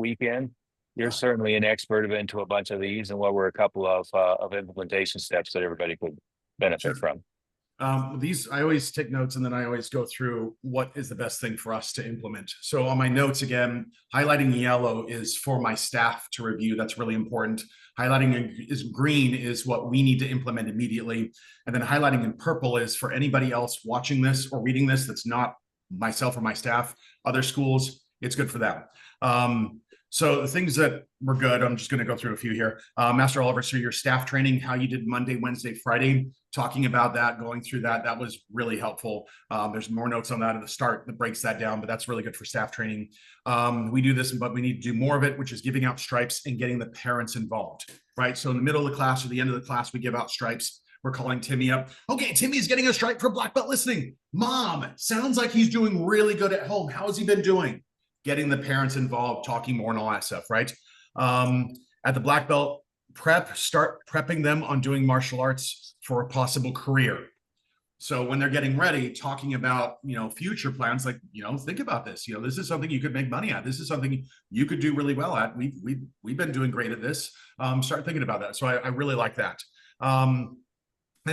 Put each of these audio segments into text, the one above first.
weekend. You're certainly an expert into a bunch of these, and what were a couple of implementation steps that everybody could benefit from? These, I always take notes and then I always go through what is the best thing for us to implement. So on my notes, again, highlighting in yellow is for my staff to review. That's really important. Highlighting is green is what we need to implement immediately. And then highlighting in purple is for anybody else watching this or reading this that's not myself or my staff, other schools, it's good for them. So the things that were good, I'm just going to go through a few here. Master Oliver, so your staff training, how you did Monday, Wednesday, Friday, talking about that, going through that, that was really helpful. There's more notes on that at the start that breaks that down, but that's really good for staff training. We do this, but we need to do more of it, which is giving out stripes and getting the parents involved, right? So in the middle of the class or the end of the class, we give out stripes. We're calling Timmy up. Okay, Timmy's getting a stripe for black belt listening. Mom, sounds like he's doing really good at home. How has he been doing? Getting the parents involved, talking more and all that stuff, right? At the black belt prep, start prepping them on doing martial arts for a possible career. So when they're getting ready, talking about, future plans, like, think about this, this is something you could make money at. This is something you could do really well at. We've been doing great at this. Start thinking about that. So I really like that. And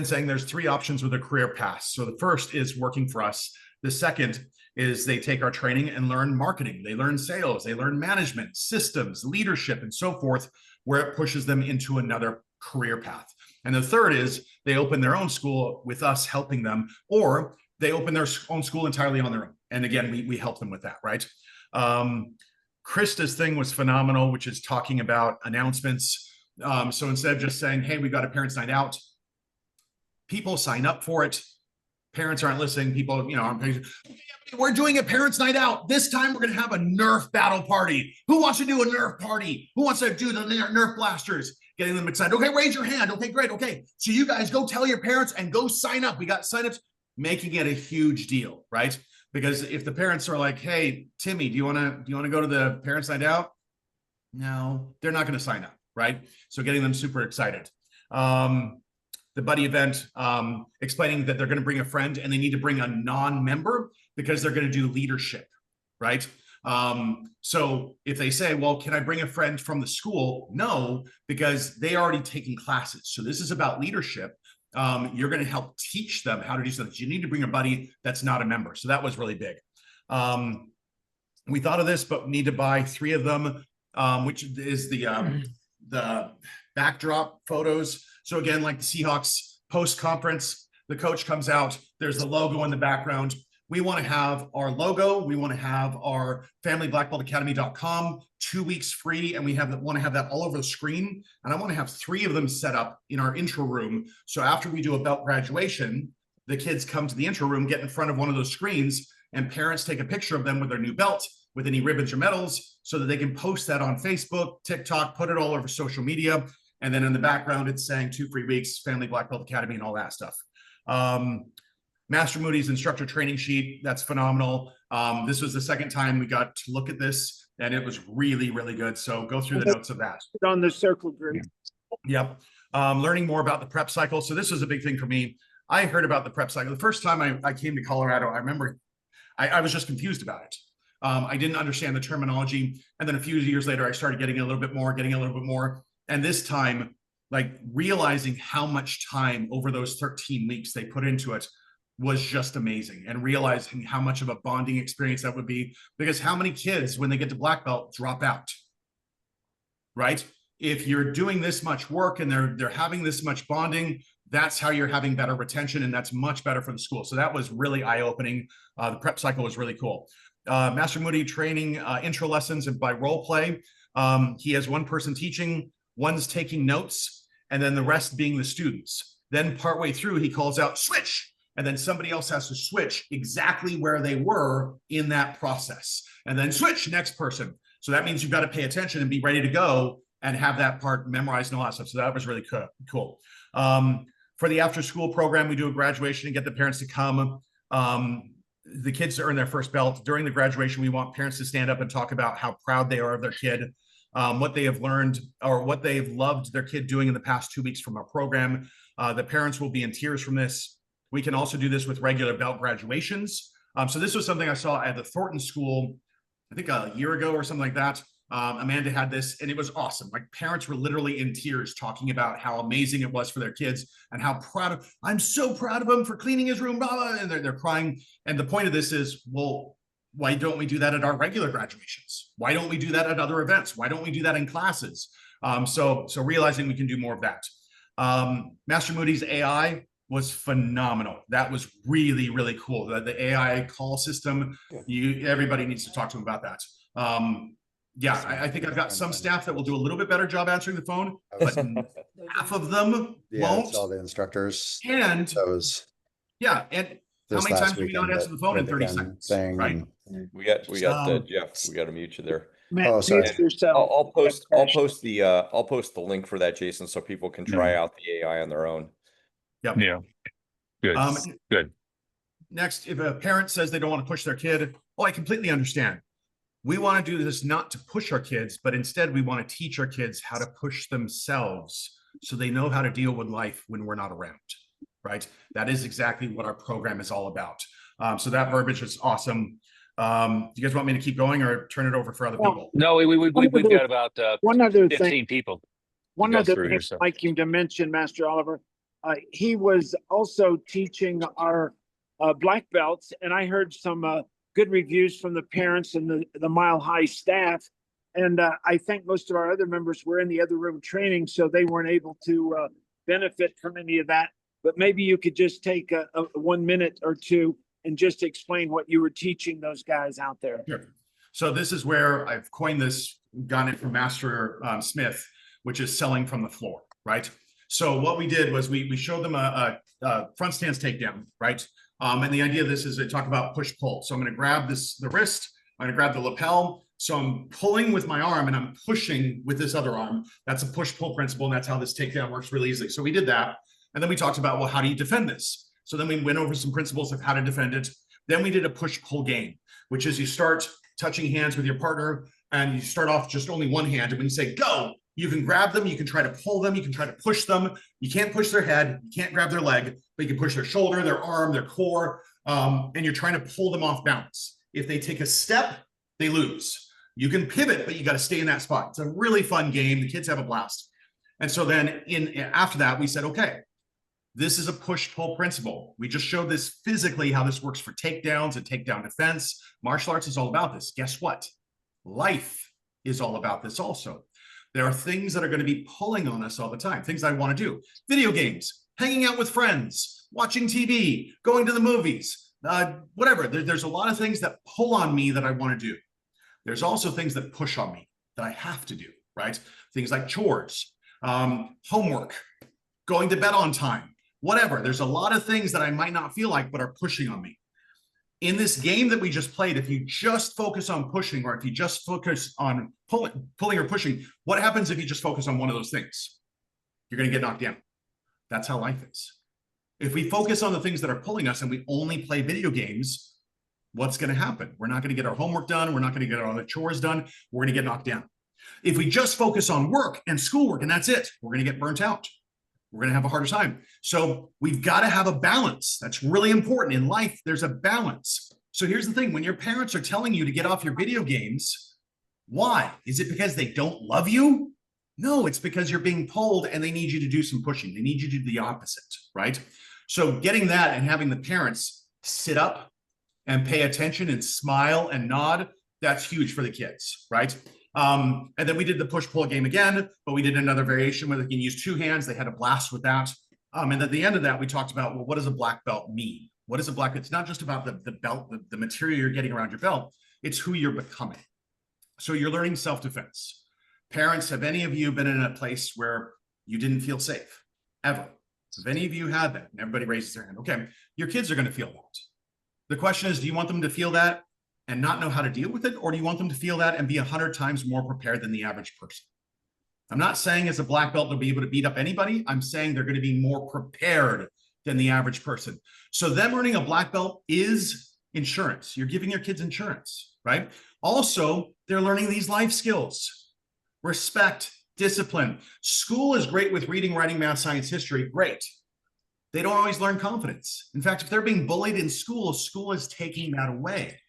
saying there's 3 options with a career path. So the first is working for us. The second is they take our training and learn marketing. They learn sales, they learn management, systems, leadership, and so forth, where it pushes them into another career path. And the third is they open their own school with us helping them, or they open their own school entirely on their own. And again, we help them with that, right? Krista's thing was phenomenal, which is talking about announcements. So instead of just saying, hey, we got a parents' night out, people sign up for it. Parents aren't listening. People, aren't paying. We're doing a parents' night out. This time we're going to have a Nerf battle party. Who wants to do a Nerf party? Who wants to do the Nerf blasters? Getting them excited. Okay, raise your hand. Okay, great. Okay, so you guys go tell your parents and go sign up. We got signups, making it a huge deal, right? Because if the parents are like, "Hey, Timmy, do you want to go to the parents' night out?" No, they're not going to sign up, right? So getting them super excited. The buddy event, explaining that they're going to bring a friend and they need to bring a non-member because they're going to do leadership, right? So if they say, well, can I bring a friend from the school? No, because they already taken classes. So this is about leadership. You're going to help teach them how to do something. You need to bring a buddy that's not a member. So that was really big. We thought of this, but need to buy 3 of them, which is the backdrop photos. So again, like the Seahawks post-conference, the coach comes out, there's the logo in the background. We want to have our logo. We want to have our familyblackbeltacademy.com 2 weeks free. And we want to have that all over the screen. And I want to have 3 of them set up in our intro room. So after we do a belt graduation, the kids come to the intro room, get in front of one of those screens, and parents take a picture of them with their new belt, with any ribbons or medals, so that they can post that on Facebook, TikTok, put it all over social media. And then in the background, it's saying 2 free weeks, Family Black Belt Academy, and all that stuff. Master Moody's instructor training sheet, that's phenomenal. This was the second time we got to look at this, and it was really, really good. So go through the notes of that. On the circle group. Yep. Learning more about the prep cycle. So this was a big thing for me. I heard about the prep cycle. The first time I came to Colorado, I remember I was just confused about it. I didn't understand the terminology. And then a few years later, I started getting a little bit more. And this time, like realizing how much time over those 13 weeks they put into it was just amazing. And realizing how much of a bonding experience that would be, because how many kids, when they get to black belt, drop out, right? If you're doing this much work and they're having this much bonding, that's how you're having better retention, and that's much better for the school. So that was really eye-opening. The prep cycle was really cool. Master Moody training intro lessons and by role play. He has one person teaching, one's taking notes, and then the rest being the students. Then partway through, he calls out switch, and then somebody else has to switch exactly where they were in that process. And then switch, next person. So that means you've got to pay attention and be ready to go and have that part memorized and all that stuff. So that was really cool. For the after school program, we do a graduation and get the parents to come. The kids to earn their first belt. During the graduation, we want parents to stand up and talk about how proud they are of their kid, what they have learned or what they've loved their kid doing in the past 2 weeks from our program. The parents will be in tears from this. We can also do this with regular belt graduations. So this was something I saw at the Thornton School, I think a year ago or something like that. Amanda had this, and it was awesome. Like parents were literally in tears talking about how amazing it was for their kids and how I'm so proud of him for cleaning his room, blah, blah, and they're crying. And the point of this is, well, why don't we do that at our regular graduations? Why don't we do that at other events? Why don't we do that in classes? So realizing we can do more of that. Master Moody's AI was phenomenal. That was really, really cool. The AI call system, everybody needs to talk to him about that. Yeah, I think I've got some staff that will do a little bit better job answering the phone, but half of them won't. It's all the instructors. And Those yeah, and how many times do we not answer the phone in 30 seconds? Right? We got Jeff. We got to mute you there. Oh, sorry. I'll post the link for that, Jason, so people can try out the AI on their own. Yep. Yeah. Good. Good. Next, if a parent says they don't want to push their kid, I completely understand. We want to do this not to push our kids, but instead we want to teach our kids how to push themselves so they know how to deal with life when we're not around, right? That is exactly what our program is all about. So that verbiage is awesome. Do you guys want me to keep going or turn it over for other people? No, we've got about one other 15 thing. people. One other thing I'd like you to mention, Master Oliver. He was also teaching our black belts, and I heard some good reviews from the parents and the Mile High staff. And I think most of our other members were in the other room training, so they weren't able to benefit from any of that. But maybe you could just take a 1 minute or two and just explain what you were teaching those guys out there. Sure. So this is where I've coined this, gotten it from Master Smith, which is selling from the floor, right? So what we did was we showed them a front stance takedown, right? And the idea of this is to talk about push pull. So I'm going to grab the wrist, I'm going to grab the lapel. So I'm pulling with my arm and I'm pushing with this other arm. That's a push pull principle. And that's how this takedown works really easily. So we did that. And then we talked about, well, how do you defend this? So then we went over some principles of how to defend it. Then we did a push pull game, which is you start touching hands with your partner and you start off just only one hand. And when you say go, you can grab them, you can try to pull them, you can try to push them. You can't push their head, you can't grab their leg, but you can push their shoulder, their arm, their core, and you're trying to pull them off balance. If they take a step, they lose. You can pivot, but you got to stay in that spot. It's a really fun game. The kids have a blast. And so then after that, we said, okay, this is a push-pull principle. We just showed this physically, how this works for takedowns and takedown defense. Martial arts is all about this. Guess what? Life is all about this also. There are things that are going to be pulling on us all the time, things I want to do. Video games, hanging out with friends, watching TV, going to the movies, whatever. There's a lot of things that pull on me that I want to do. There's also things that push on me that I have to do, right? Things like chores, homework, going to bed on time, whatever. There's a lot of things that I might not feel like, but are pushing on me. In this game that we just played, if you just focus on pushing, or if you just focus on pulling or pushing, what happens if you just focus on one of those things? You're going to get knocked down. That's how life is. If we focus on the things that are pulling us and we only play video games, what's going to happen? We're not going to get our homework done. We're not going to get our other chores done. We're going to get knocked down. If we just focus on work and schoolwork and that's it, we're going to get burnt out. We're going to have a harder time. So we've got to have a balance. That's really important in life. There's a balance. So here's the thing. When your parents are telling you to get off your video games, why? Is it because they don't love you? No, it's because you're being pulled and they need you to do some pushing. They need you to do the opposite, right? So getting that and having the parents sit up and pay attention and smile and nod, that's huge for the kids, right? And then we did the push-pull game again, but we did another variation where they can use two hands. They had a blast with that. And at the end of that, we talked about, well, what does a black belt mean? What is a black belt? It's not just about the belt, the material you're getting around your belt. It's who you're becoming. So you're learning self-defense. Parents, have any of you been in a place where you didn't feel safe? Ever? If any of you had that, and everybody raises their hand, okay, your kids are going to feel that. The question is, do you want them to feel that and not know how to deal with it? Or do you want them to feel that and be 100 times more prepared than the average person? I'm not saying as a black belt they'll be able to beat up anybody. I'm saying they're going to be more prepared than the average person. So them earning a black belt is insurance. You're giving your kids insurance, right? Also, they're learning these life skills, respect, discipline. School is great with reading, writing, math, science, history. Great. They don't always learn confidence. In fact, if they're being bullied in school, school is taking that away.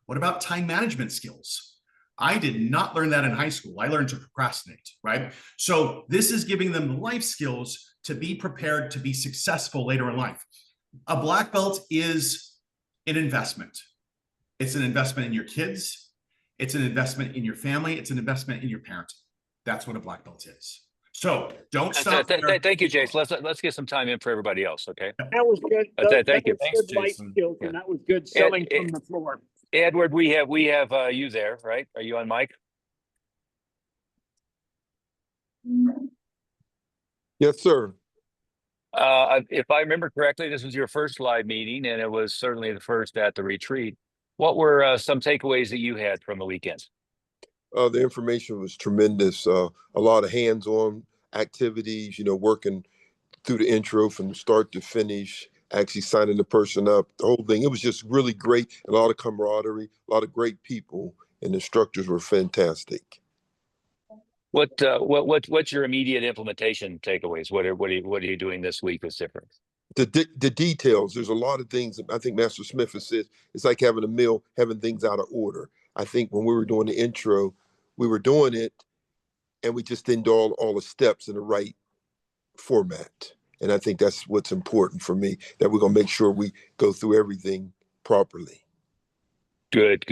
What about time management skills? I did not learn that in high school. I learned to procrastinate, right? So this is giving them the life skills to be prepared to be successful later in life. A black belt is an investment. It's an investment in your kids. It's an investment in your family. It's an investment in your parent. That's what a black belt is. So don't stop there. Thank you, Jason. Let's get some time in for everybody else. Okay. That was good. Thank you. Thanks, Good life Jason. skills, Yeah. and that was good selling Ed- from the floor. Edward, we have you there, right? Are you on mic? Yes, sir. If I remember correctly, this was your first live meeting, and it was certainly the first at the retreat. What were some takeaways that you had from the weekend? The information was tremendous. A lot of hands-on activities, working through the intro from start to finish, actually signing the person up, the whole thing. It was just really great. A lot of camaraderie, a lot of great people, and the instructors were fantastic. What's your immediate implementation takeaways? What are you doing this week that's different? The details, there's a lot of things. I think Master Smith has said, it's like having a meal, having things out of order. I think when we were doing the intro, we were doing it and we just didn't do all the steps in the right format. And I think that's what's important for me, that we're going to make sure we go through everything properly. Good.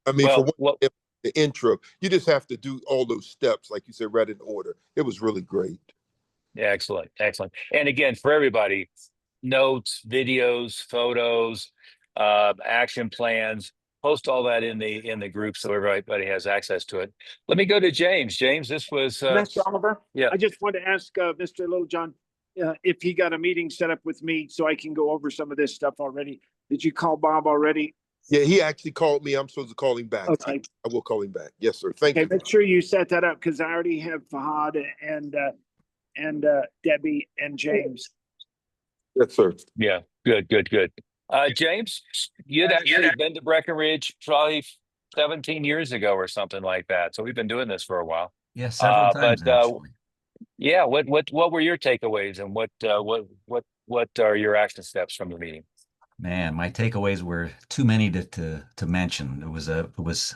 I mean, Well, the intro, you just have to do all those steps, like you said, right in order. It was really great. excellent. And again, for everybody, notes, videos, photos, action plans, post all that in the group so everybody has access to it. Let me go to James. James, this was Mr. Oliver? yeah. I just want to ask Mr. Littlejohn if he got a meeting set up with me so I can go over some of this stuff already. Did you call Bob already? Yeah, he actually called me. I'm supposed to call him back. Okay. I will call him back. Yes, sir. Thank you. Make sure you set that up because I already have Fahad and Debbie and James. Yes, sir. Yeah, good. James, you'd actually been to Breckenridge probably 17 years ago or something like that. So we've been doing this for a while. Yeah, several times actually. Yeah, what were your takeaways and what are your action steps from the meeting? Man, my takeaways were too many to mention. It was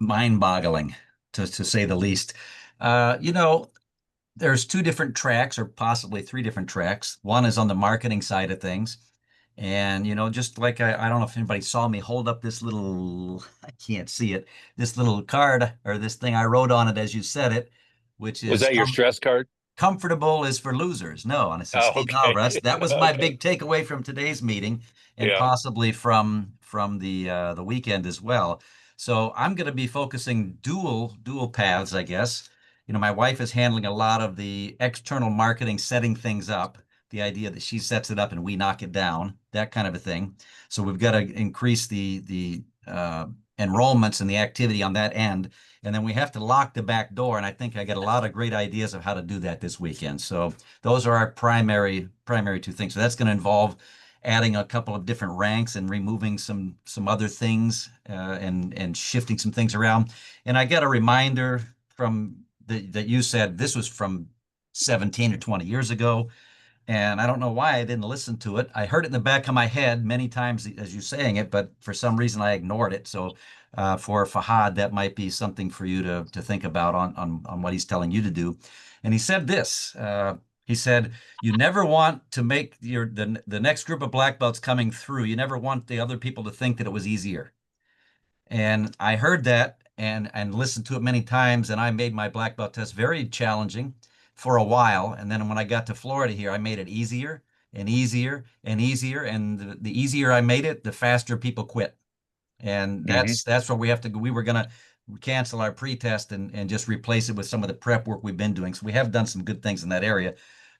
mind-boggling to say the least. There's two different tracks or possibly three different tracks. One is on the marketing side of things. And, just like I don't know if anybody saw me hold up this little, I can't see it, this little card or this thing I wrote on it as you said it, which is. Was that your stress card? Comfortable is for losers. No, and I said, Steve Alvarez. That was my big takeaway from today's meeting and possibly from the weekend as well. So I'm going to be focusing dual paths, I guess. My wife is handling a lot of the external marketing, setting things up, the idea that she sets it up and we knock it down, that kind of a thing. So we've got to increase the enrollments and the activity on that end. And then we have to lock the back door. And I think I got a lot of great ideas of how to do that this weekend. So those are our primary two things. So that's going to involve adding a couple of different ranks and removing some other things and shifting some things around. And I got a reminder from that you said this was from 17 or 20 years ago. And I don't know why I didn't listen to it. I heard it in the back of my head many times as you saying it, but for some reason I ignored it. So for Fahad, that might be something for you to think about on what he's telling you to do. And he said this. He said, you never want to make the next group of black belts coming through. You never want the other people to think that it was easier. And I heard that and listened to it many times. And I made my black belt test very challenging for a while. And then when I got to Florida here, I made it easier and easier and easier. And the easier I made it, the faster people quit. And that's where we have to go. We were going to cancel our pre-test and just replace it with some of the prep work we've been doing. So we have done some good things in that area,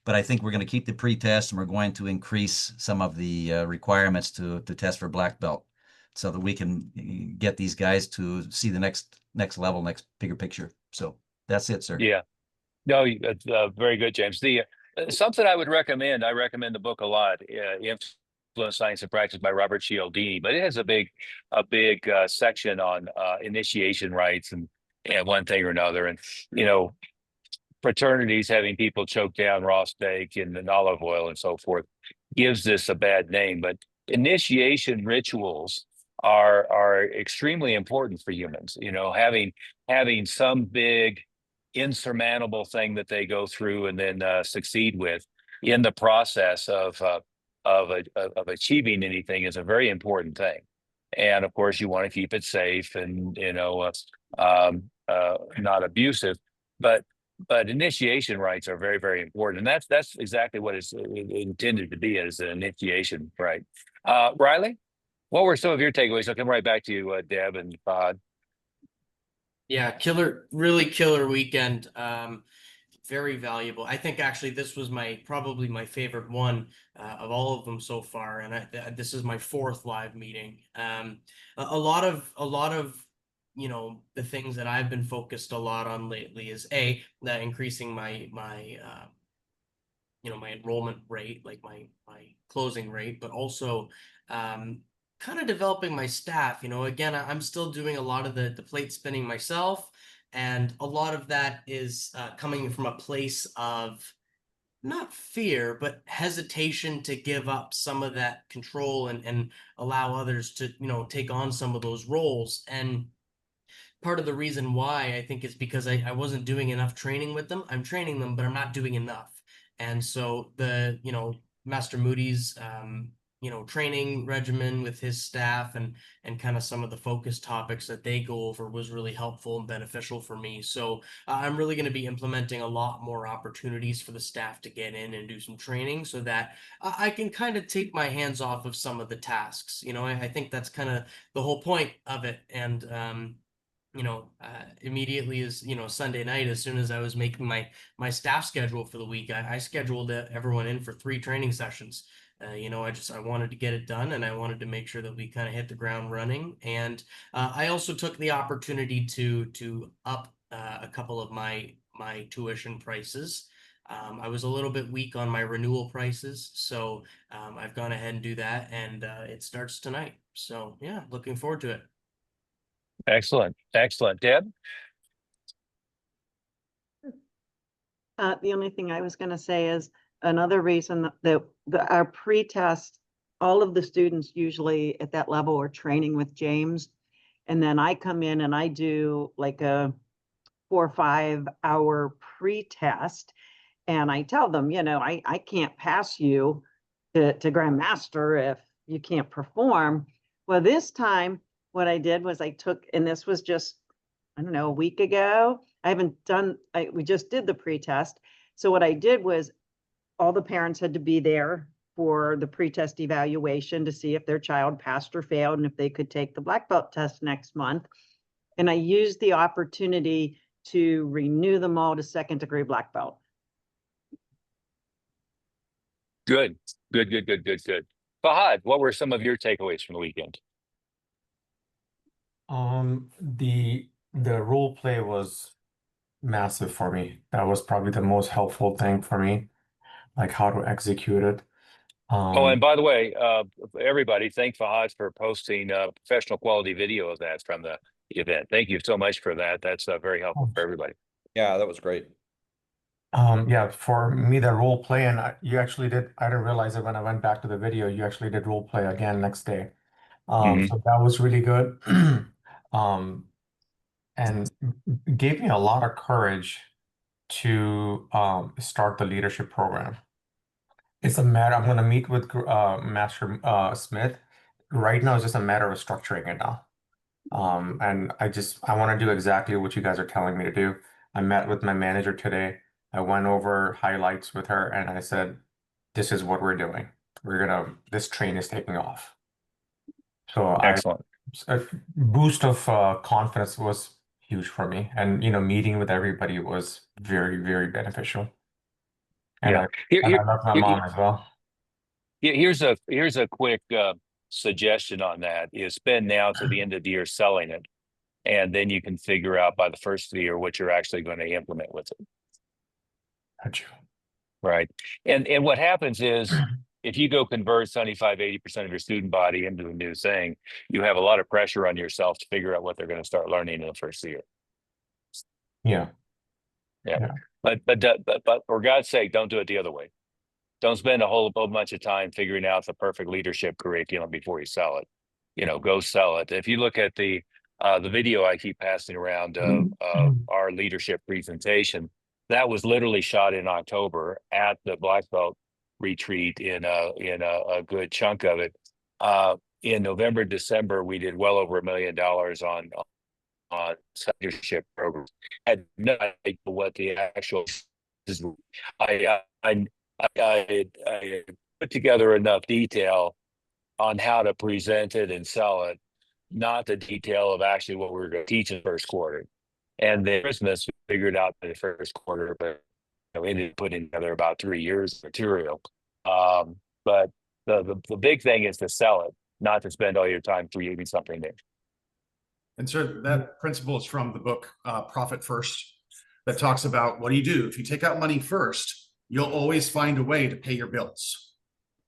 but I think we're going to keep the pre-test and we're going to increase some of the requirements to test for black belt so that we can get these guys to see the next level, next bigger picture. So that's it, sir. Yeah. No, that's very good, James. The something I would recommend. I recommend the book a lot. Influence, Science, and Practice by Robert Cialdini, but it has a big section on initiation rites and one thing or another, and fraternities having people choke down raw steak and olive oil and so forth gives this a bad name. But initiation rituals are extremely important for humans. You know, having some big insurmountable thing that they go through and then succeed with in the process of achieving anything is a very important thing. And of course, you want to keep it safe and not abusive, but initiation rites are very, very important, and that's exactly what it's intended to be, as an initiation rite. Riley, what were some of your takeaways? I'll come right back to you, Deb and Bod. Yeah, really killer weekend. Very valuable. I think actually this was probably my favorite one of all of them so far, and this is my fourth live meeting. A lot of the things that I've been focused a lot on lately is that increasing my enrollment rate, like my closing rate, but also kind of developing my staff. Again, I'm still doing a lot of the plate spinning myself, and a lot of that is coming from a place of not fear, but hesitation to give up some of that control and allow others to, take on some of those roles. And part of the reason why I think is because I wasn't doing enough training with them. I'm training them, but I'm not doing enough. And so Master Moody's, training regimen with his staff and kind of some of the focus topics that they go over was really helpful and beneficial for me. So I'm really going to be implementing a lot more opportunities for the staff to get in and do some training so that I can kind of take my hands off of some of the tasks. I think that's kind of the whole point of it. And, immediately as Sunday night, as soon as I was making my staff schedule for the week, I scheduled everyone in for 3 training sessions. I wanted to get it done, and I wanted to make sure that we kind of hit the ground running. And I also took the opportunity to up a couple of my tuition prices. I was a little bit weak on my renewal prices, so I've gone ahead and do that, and it starts tonight. So yeah, looking forward to it. Excellent. Deb? The only thing I was going to say is another reason that our pre-test, all of the students usually at that level are training with James. And then I come in and I do like a 4 or 5 hour pre-test. And I tell them, I can't pass you to Grandmaster if you can't perform. Well, this time, what I did was and this was just, I don't know, a week ago. We just did the pre-test. So what I did was all the parents had to be there for the pre-test evaluation to see if their child passed or failed and if they could take the black belt test next month. And I used the opportunity to renew them all to 2nd degree black belt. Good. Fahad, what were some of your takeaways from the weekend? The role play was massive for me. That was probably the most helpful thing for me, like how to execute it. And by the way, everybody, thank Fahad for posting professional quality video of that from the event. Thank you so much for that. That's very helpful for everybody. Yeah, that was great. Yeah, for me, the role play, and you actually did, I didn't realize it when I went back to the video, you actually did role play again next day. So that was really good. And gave me a lot of courage to start the leadership program. It's a matter, I'm going to meet with Master Smith. Right now, it's just a matter of structuring it now. And I want to do exactly what you guys are telling me to do. I met with my manager today. I went over highlights with her and I said, this is what we're doing. This train is taking off. So Excellent. A boost of confidence was huge for me. And, meeting with everybody was very, very beneficial. And I love my mom as well. Here's a quick suggestion on that is spend now to the end of the year selling it. And then you can figure out by the first of the year what you're actually going to implement with it. Gotcha. Right. And what happens is if you go convert 75-80% of your student body into the new thing, you have a lot of pressure on yourself to figure out what they're going to start learning in the first year. Yeah. But for God's sake, don't do it the other way. Don't spend a whole bunch of time figuring out the perfect leadership curriculum before you sell it. go sell it. If you look at the video I keep passing around of our leadership presentation, that was literally shot in October at the Black Belt retreat in a good chunk of it. In November, December, we did well over $1 million on leadership programs. Had no idea what the actual. I put together enough detail on how to present it and sell it, not the detail of actually what we were going to teach in the first quarter. And the Christmas we figured out in the first quarter, but we ended up putting together about 3 years of material. But the big thing is to sell it, not to spend all your time creating something new. And so that principle is from the book Profit First, that talks about what do you do? If you take out money first, you'll always find a way to pay your bills,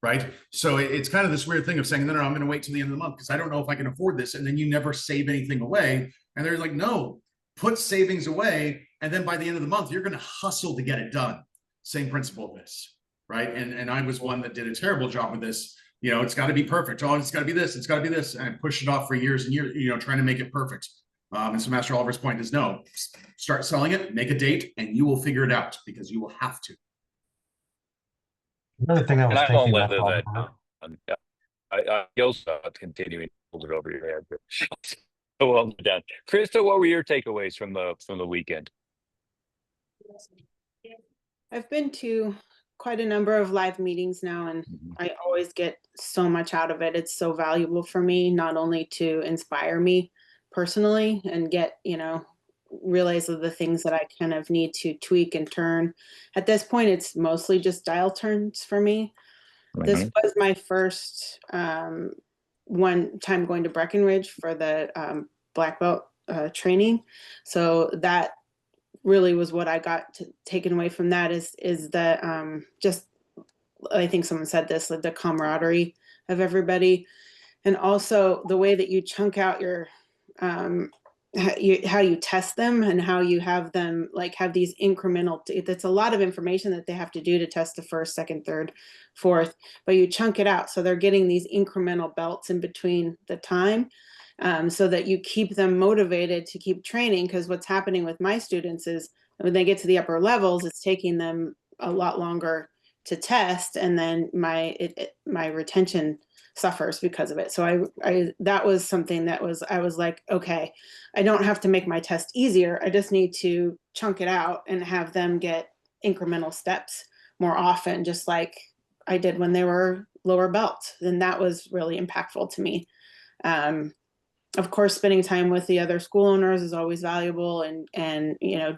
right? So it's kind of this weird thing of saying, no, I'm going to wait till the end of the month because I don't know if I can afford this. And then you never save anything away. And they're like, no, put savings away. And then by the end of the month, you're going to hustle to get it done. Same principle of this, right? And I was one that did a terrible job with this. It's got to be perfect. Oh, it's got to be this. It's got to be this. And I pushed it off for years and years, trying to make it perfect. And so Master Oliver's point is no, start selling it, make a date, and you will figure it out because you will have to. Another thing I was thinking about. I also continuing to hold it over your head. So well done. Krista, what were your takeaways from the weekend? I've been to quite a number of live meetings now, and I always get so much out of it. It's so valuable for me, not only to inspire me personally and get, realize of the things that I kind of need to tweak and turn. At this point, it's mostly just dial turns for me. This was my first one time going to Breckenridge for the black belt training. So that really was what I got taken away from that is the just, I think someone said this, like the camaraderie of everybody. And also the way that you chunk out your, how you test them and how you have them have these incremental, that's a lot of information that they have to do to test the first, second, third, fourth, but you chunk it out. So they're getting these incremental belts in between the time. So that you keep them motivated to keep training, because what's happening with my students is when they get to the upper levels, it's taking them a lot longer to test, and then my retention suffers because of it. So I that was something that I was like, okay, I don't have to make my test easier. I just need to chunk it out and have them get incremental steps more often, just like I did when they were lower belts. And that was really impactful to me. Of course, spending time with the other school owners is always valuable, and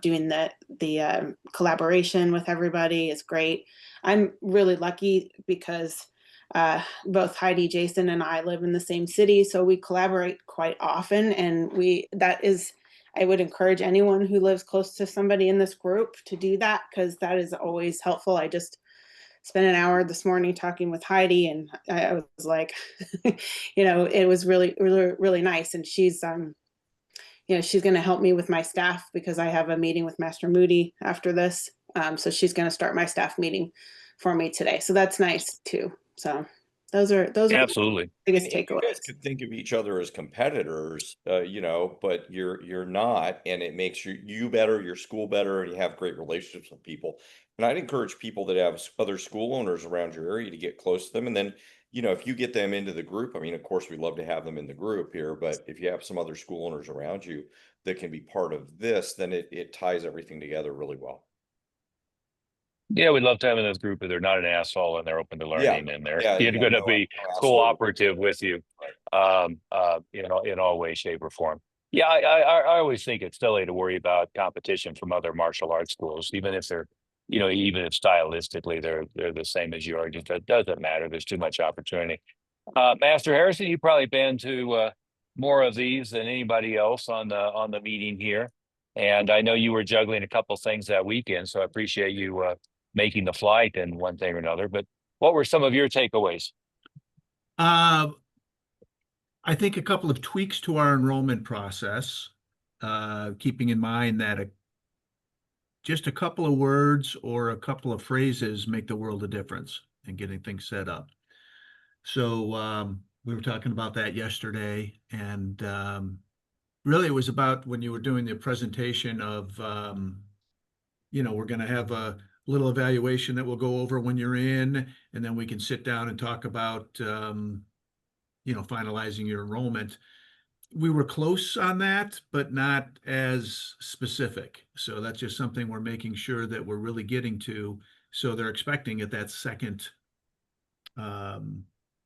doing the collaboration with everybody is great. I'm really lucky because both Heidi, Jason, and I live in the same city, so we collaborate quite often, and I would encourage anyone who lives close to somebody in this group to do that, because that is always helpful. I just spent an hour this morning talking with Heidi, and I was like, it was really, really, really nice. And she's, she's going to help me with my staff because I have a meeting with Master Moody after this. So she's going to start my staff meeting for me today. So that's nice too. So those are absolutely the biggest takeaways. You guys could think of each other as competitors, but you're not, and it makes you better, your school better, and you have great relationships with people. And I'd encourage people that have other school owners around your area to get close to them. And then, if you get them into the group, I mean, of course, we'd love to have them in the group here, but if you have some other school owners around you that can be part of this, then it ties everything together really well. Yeah, we'd love to have in this group, but they're not an asshole and they're open to learning, and they're going to be cooperative with you, in all ways, shape, or form. Yeah, I always think it's silly to worry about competition from other martial arts schools, even if they're, even if stylistically they're the same as you are. It doesn't matter. There's too much opportunity. Master Harrison, you've probably been to more of these than anybody else on the meeting here, and I know you were juggling a couple things that weekend, so I appreciate you making the flight and one thing or another. But what were some of your takeaways? I think a couple of tweaks to our enrollment process, keeping in mind that just a couple of words or a couple of phrases make the world of difference in getting things set up. So We were talking about that yesterday, and really it was about when you were doing the presentation of, we're going to have a little evaluation that we'll go over when you're in, and then we can sit down and talk about, finalizing your enrollment. We were close on that, but not as specific. So that's just something we're making sure that we're really getting to. So they're expecting at that second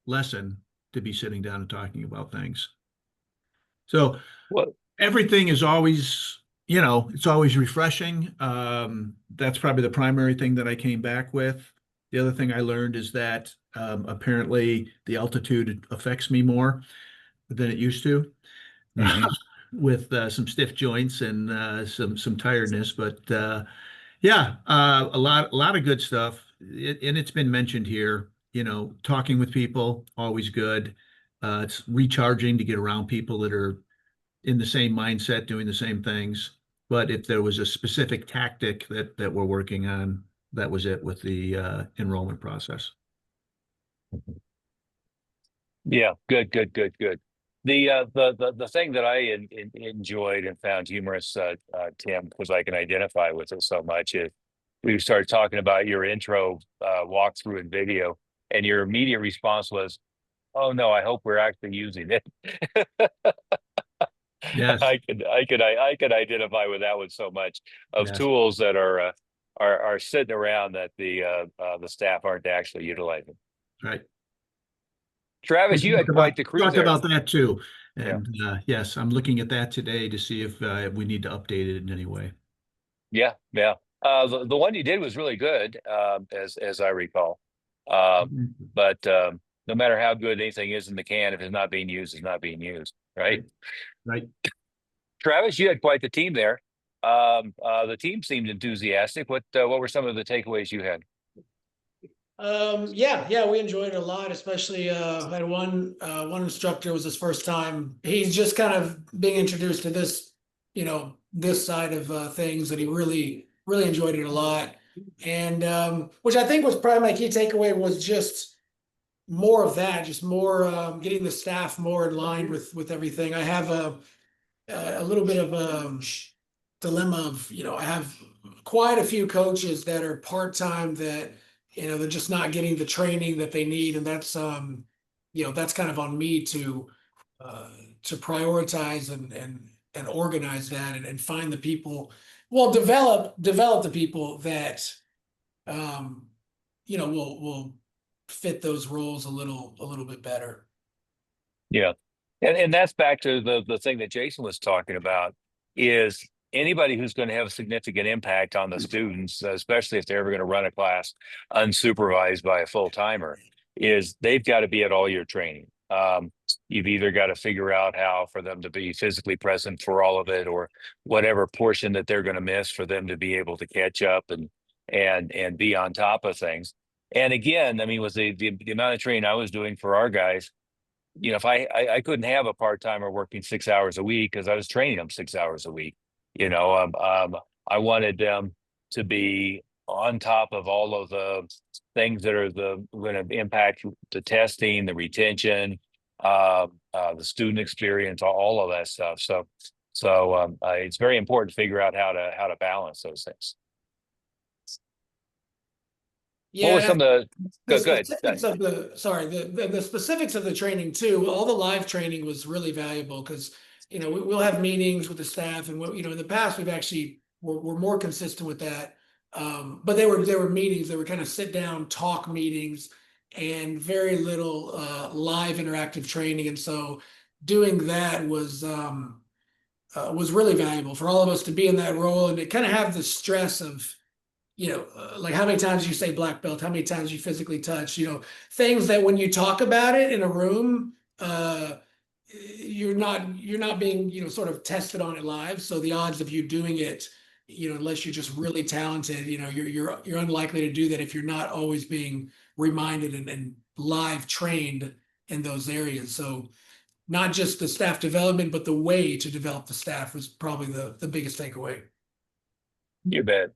lesson to be sitting down and talking about things. So everything is always, it's always refreshing. That's probably the primary thing that I came back with. The other thing I learned is that apparently the altitude affects me more than it used to, with some stiff joints and some tiredness. But yeah, a lot of good stuff. And it's been mentioned here. Talking with people, always good. It's recharging to get around people that are in the same mindset, doing the same things. But if there was a specific tactic that we're working on, that was it with the enrollment process. Yeah, good. The thing that I enjoyed and found humorous, Tim, because I can identify with it so much, is we started talking about your intro walkthrough and video, and your immediate response was, "Oh no, I hope we're actually using it." Yes, I could identify with that one so much, of yes. tools that are sitting around that the staff aren't actually utilizing. Right. Travis, you had quite the cruise Talked there. about that too. And yes, I'm looking at that today to see if we need to update it in any way. Yeah. The one you did was really good, as I recall. But no matter how good anything is in the can, if it's not being used, it's not being used, right? Right. Travis, you had quite the team there. The team seemed enthusiastic. What were some of the takeaways you had? Yeah, we enjoyed it a lot, especially I had one instructor, it was his first time. He's just kind of being introduced to this, this side of things, and he really enjoyed it a lot. And which I think was probably my key takeaway, was just more of that, just more getting the staff more in line with everything. I have a little bit of a dilemma of, I have quite a few coaches that are part-time that, they're just not getting the training that they need. And that's, that's kind of on me to prioritize and organize that and find the people, develop the people that, will fit those roles a little bit better. Yeah. And that's back to the thing that Jason was talking about, is anybody who's going to have a significant impact on the students, especially if they're ever going to run a class unsupervised by a full timer, is they've got to be at all your training. You've either got to figure out how for them to be physically present for all of it, or whatever portion that they're going to miss, for them to be able to catch up and be on top of things. And again, I mean, with the amount of training I was doing for our guys, if I couldn't have a part-timer working 6 hours a week, because I was training them 6 hours a week. I wanted them to be on top of all of the things that are going to impact the testing, the retention, the student experience, all of that stuff. So it's very important to figure out how to balance those things. Yeah, what were some of the go ahead. specifics of the specifics of the training too. All the live training was really valuable, because we'll have meetings with the staff, and in the past we've actually we're more consistent with that. But they were meetings, they were kind of sit down talk meetings, and very little live interactive training. And so doing that was really valuable for all of us to be in that role, and to kind of have the stress of, like how many times you say black belt, how many times you physically touch, things that when you talk about it in a room, you're not being, sort of tested on it live. So the odds of you doing it, unless you're just really talented, you're unlikely to do that if you're not always being reminded and live trained in those areas. So not just the staff development, but the way to develop the staff was probably the biggest takeaway. You bet.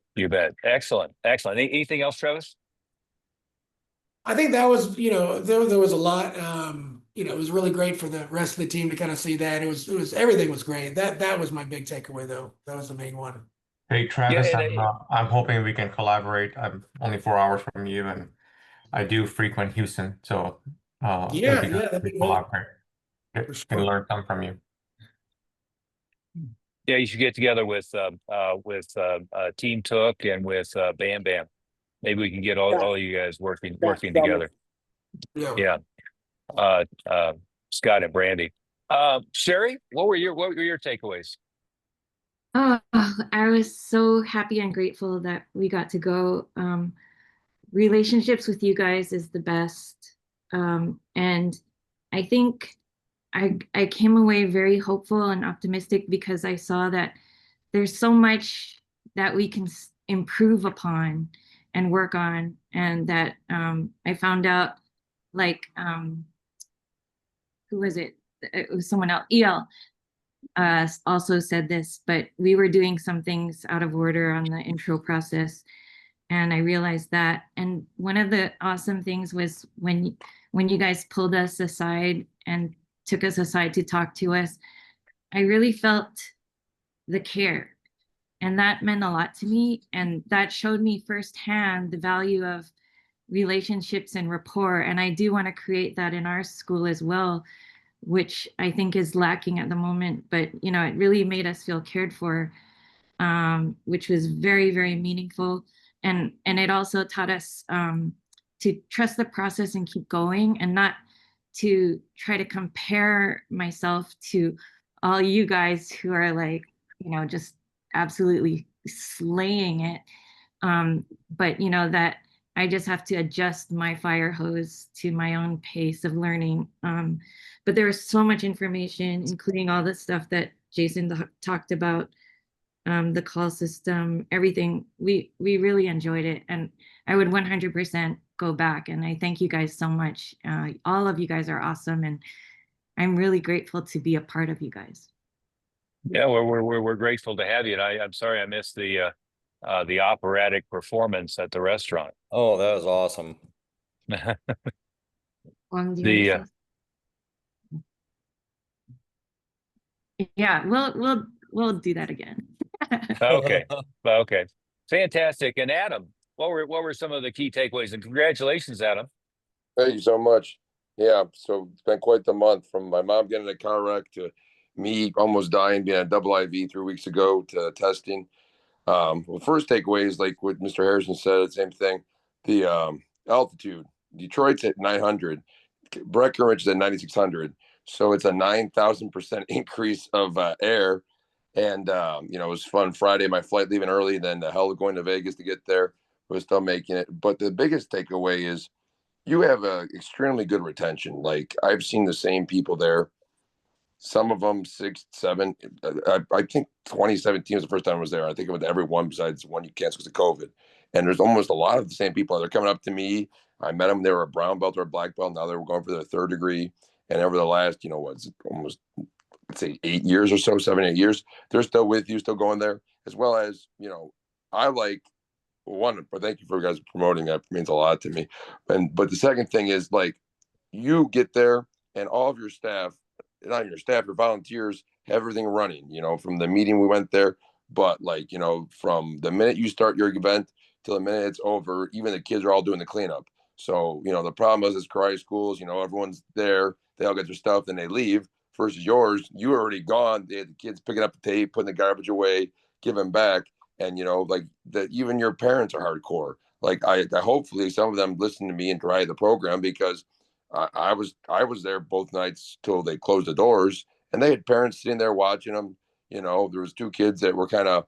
Excellent. Anything else, Travis? I think that was, there was a lot, it was really great for the rest of the team to kind of see that. It was everything was great. That was my big takeaway though. That was the main one. Hey, Travis, Yeah, I'm hoping we can collaborate. I'm only 4 hours from you, and I do frequent Houston, so it'll be good That'd to be great. collaborate. For Can sure. learn something from you. yeah, you should get together with Team Took and with Bam Bam. Maybe we can get all you guys working together. Yeah. Yeah. Scott and Brandy. Sherry, what were your takeaways? Oh, I was so happy and grateful that we got to go. Relationships with you guys is the best. And I think I came away very hopeful and optimistic because I saw that there's so much that we can improve upon and work on. And that I found out, like, who was it? It was someone else. EL also said this, but we were doing some things out of order on the intro process. And I realized that. And one of the awesome things was when you guys pulled us aside and took us aside to talk to us, I really felt the care. And that meant a lot to me. And that showed me firsthand the value of relationships and rapport. And I do want to create that in our school as well, which I think is lacking at the moment. But, it really made us feel cared for, which was very, very meaningful. And it also taught us to trust the process and keep going, and not to try to compare myself to all you guys who are like, just absolutely slaying it. But that I just have to adjust my fire hose to my own pace of learning. But there was so much information, including all the stuff that Jason talked about, the call system, everything. We really enjoyed it, and I would 100% go back. And I thank you guys so much. All of you guys are awesome, and I'm really grateful to be a part of you guys. Yeah, we're grateful to have you. And I'm sorry I missed the operatic performance at the restaurant. Oh, that was awesome. Yeah, we'll do that again. Okay, fantastic. And Adam, what were some of the key takeaways? And congratulations, Adam. Thank you so much. Yeah, so it's been quite the month, from my mom getting in a car wreck to me almost dying, being a double IV 3 weeks ago, to testing. Well, first takeaway is like what Mr. Harrison said, the same thing. The altitude. Detroit's at 900, Breckenridge is at 9,600. So it's a 9,000% increase of air. And it was fun. Friday, my flight leaving early, then the hell of going to Vegas to get there. We're still making it. But the biggest takeaway is you have a extremely good retention. Like, I've seen the same people there. Some of them 6, 7. I think 2017 was the first time I was there. I think it was everyone besides one you canceled because of COVID. And there's almost a lot of the same people. They're coming up to me. I met them. They were a brown belt or a black belt. Now they were going for their 3rd degree. And over the last, almost, let's say 8 years or so, 7, 8 years, they're still with you, still going there. As well as, I like, one, but thank you for you guys promoting that. It means a lot to me. But the second thing is, like, you get there and all of your staff, not your staff, your volunteers, have everything running, from the meeting we went there. But like, from the minute you start your event till the minute it's over, even the kids are all doing the cleanup. So, the problem is karate schools, everyone's there, they all get their stuff, then they leave. Versus yours, you were already gone. They had the kids picking up the tape, putting the garbage away, giving back. And, like that, even your parents are hardcore. Like, I hopefully some of them listen to me and try the program, because I was there both nights till they closed the doors, and they had parents sitting there watching them. There was 2 kids that were kind of,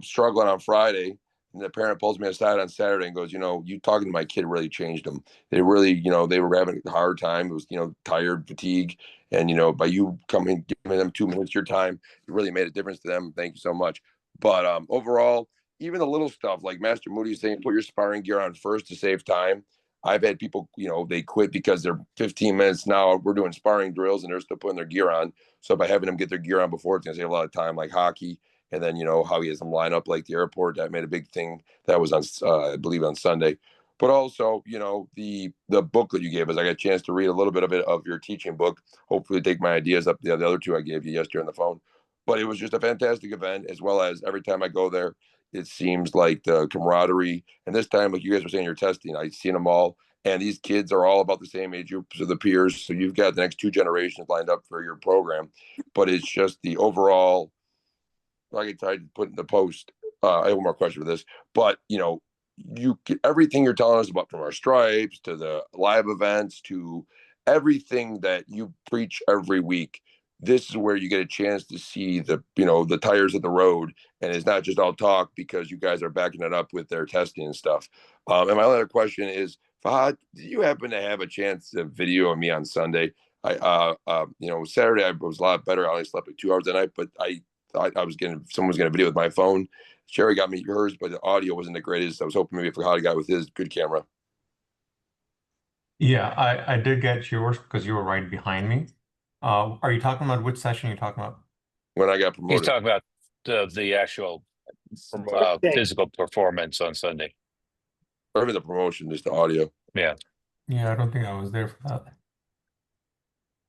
struggling on Friday, and the parent pulls me aside on Saturday and goes, you talking to my kid really changed them. They really, they were having a hard time. It was, tired, fatigue, and by you coming, giving them 2 minutes of your time, it really made a difference to them. Thank you so much. But overall, even the little stuff like Master Moody saying, put your sparring gear on first to save time. I've had people, they quit because they're 15 minutes now. We're doing sparring drills and they're still putting their gear on. So by having them get their gear on before, it's going to save a lot of time, like hockey. And then, how he has them line up like the airport. That made a big thing. That was on, I believe, on Sunday. but also, you know, the book that you gave us. I got a chance to read a little bit of it, of your teaching book. Hopefully take my ideas up the other two I gave you yesterday on the phone. But it was just a fantastic event, as well as every time I go there, it seems like the camaraderie. And this time, like you guys were saying, you're testing. I've seen them all, and these kids are all about the same age groups of the peers. So you've got the next 2 generations lined up for your program. But it's just the overall, like I tried to put in the post. I have one more question for this, but you know, you get everything you're telling us about, from our stripes to the live events to everything that you preach every week. This is where you get a chance to see the, you know, the tires of the road, and it's not just all talk, because you guys are backing it up with their testing and stuff. And my other question is, Fahad, did you happen to have a chance to video me on Sunday? You know, Saturday I was a lot better. I only slept like 2 hours a night, but I thought someone was getting a video with my phone. Sherry got me hers, but the audio wasn't the greatest. I was hoping maybe Fahad got with his good camera. Yeah, I did get yours because you were right behind me. Are you talking about which session you're talking about? When I got He's promoted. talking about the actual physical performance on Sunday. Or even the promotion, just the audio. Yeah. Yeah, I don't think I was there for that.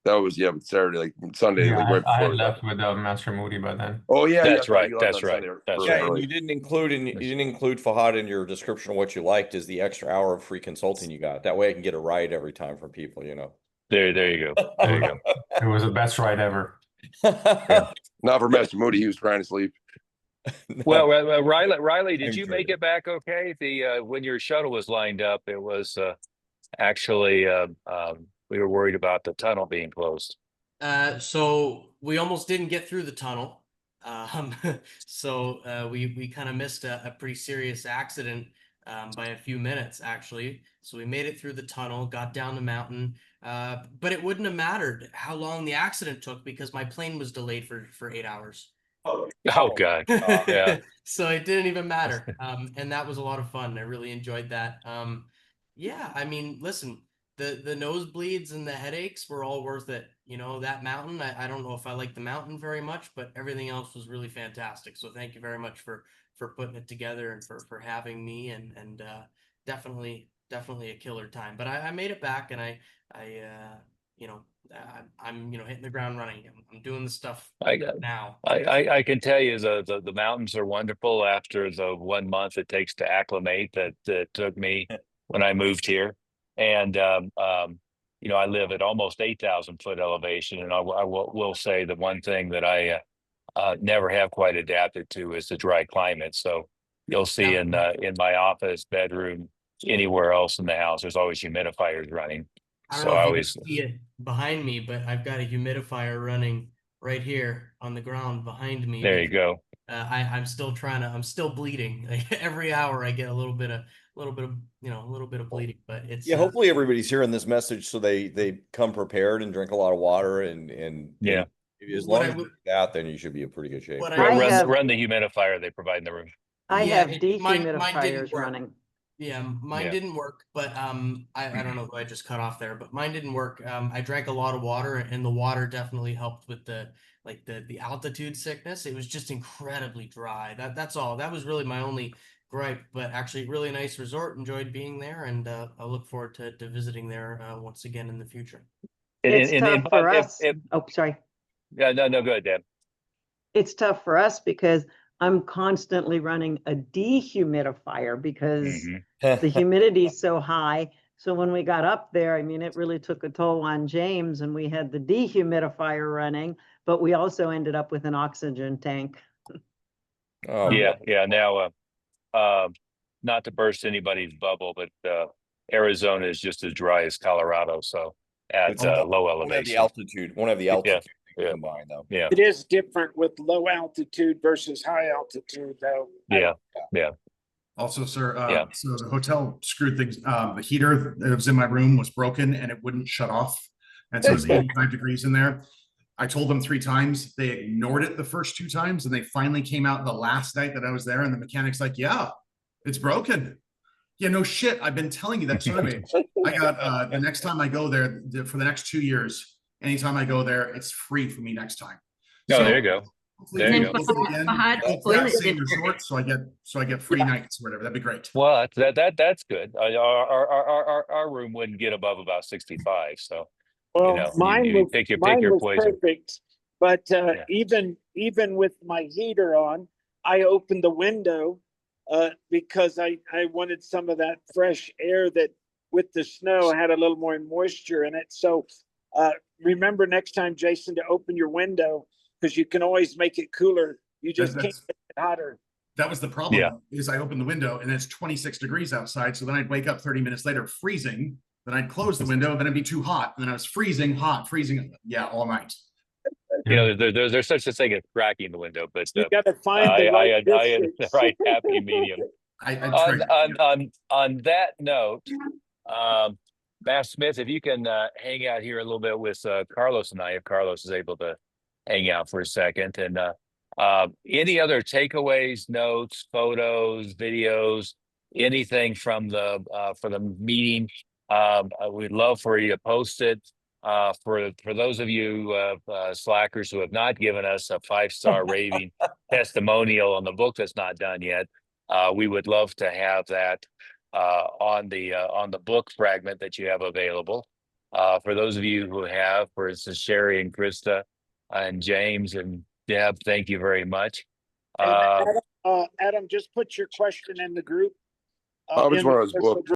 That was, yeah, but Saturday, like Sunday, Yeah, like right I before had left with Master Moody by then. Oh yeah, that's right. You left That's on right. Sunday That's early, right. And early. you didn't include Fahad in your description of what you liked is the extra hour of free consulting you got. That way I can get a ride every time from people, you know. There you go. There you go. It was the best ride ever. Yeah. Not for Master Moody. He was trying to sleep. No. Well, Riley, did you make it back okay? The when your shuttle was lined up, it was actually we were worried about the tunnel being closed. So we almost didn't get through the tunnel. So we kind of missed a pretty serious accident by a few minutes, actually. So we made it through the tunnel, got down the mountain, but it wouldn't have mattered how long the accident took because my plane was delayed for 8 hours. Oh God. Yeah. So it didn't even matter. And that was a lot of fun. I really enjoyed that. Yeah, I mean, listen, the nosebleeds and the headaches were all worth it. You know, that mountain, I don't know if I like the mountain very much, but everything else was really fantastic. So thank you very much for putting it together and for having me, and definitely a killer time. But I made it back, and I you know, I'm you know, hitting the ground running. I'm doing the stuff now. I can tell you the mountains are wonderful after the 1 month it takes to acclimate that took me when I moved here. And you know, I live at almost 8,000 foot elevation, and I will say the one thing that I never have quite adapted to is the dry climate. So you'll see in my office, bedroom, anywhere else in the house, there's always humidifiers running. I don't So know I if always you can see it behind me, but I've got a humidifier running right here on the ground behind me. There you go. I'm still bleeding. Like, every hour I get a little bit of bleeding, but it's yeah. Hopefully everybody's hearing this message so they come prepared and drink a lot of water and yeah. As long as you do that, then you should be in pretty good shape. Run the humidifier they provide in the room. I have mine dehumidifiers running. Yeah, mine didn't work, but I don't know who I just cut off there, but mine didn't work. I drank a lot of water, and the water definitely helped with the altitude sickness. It was just incredibly dry. That's all. That was really my only gripe, but actually really nice resort. Enjoyed being there, and I look forward to visiting there once again in the future. It's tough for us. Oh, sorry. Yeah, no, go ahead, Dan. It's tough for us because I'm constantly running a dehumidifier because the humidity is so high. So when we got up there, I mean, it really took a toll on James, and we had the dehumidifier running, but we also ended up with an oxygen tank. Oh yeah. Now, not to burst anybody's bubble, but Arizona is just as dry as Colorado. So at low elevation, won't have the altitude combined though. Yeah, it is different with low altitude versus high altitude, though. Yeah. Also, sir, so the hotel screwed things. The heater that was in my room was broken and it wouldn't shut off. And so it was 85 degrees in there. I told them 3 times. They ignored it the first 2 times. And they finally came out the last night that I was there. And the mechanic's like, yeah, it's broken. Yeah, no shit. I've been telling you that. So anyway, I got the next time I go there for the next 2 years, anytime I go there, it's free for me next time. Oh, there you go. Hopefully There you we go. can do it again. Hot At toilet that same dinner. resort, so I get free nights or whatever. That'd be great. Well, that's good. Our room wouldn't get above about 65. So, you Well, know, mine you was pick mine your was poison. perfect, but Yeah. even with my heater on, I opened the window because I wanted some of that fresh air that with the snow had a little more moisture in it. So remember next time, Jason, to open your window because you can always make it cooler. You just can't make it hotter. That was the problem. Yeah. Is I opened the window and it's 26 degrees outside. So then I'd wake up 30 minutes later freezing. Then I'd close the window. Then it'd be too hot. And then I was freezing, hot, freezing. Yeah, all night. You know, there's such a thing as cracking the window, but You got to find I the right had the distance. right happy medium. I tried. On that note, Matt Smith, if you can hang out here a little bit with Carlos and I, if Carlos is able to hang out for a second, and any other takeaways, notes, photos, videos, anything from the for the meeting, we'd love for you to post it. For those of you slackers who have not given us a 5-star rating testimonial on the book that's not done yet, we would love to have that on the book fragment that you have available. For those of you who have, for instance, Sherry and Krista and James and Deb, thank you very much. Adam, just put your question in the group. Which one was book?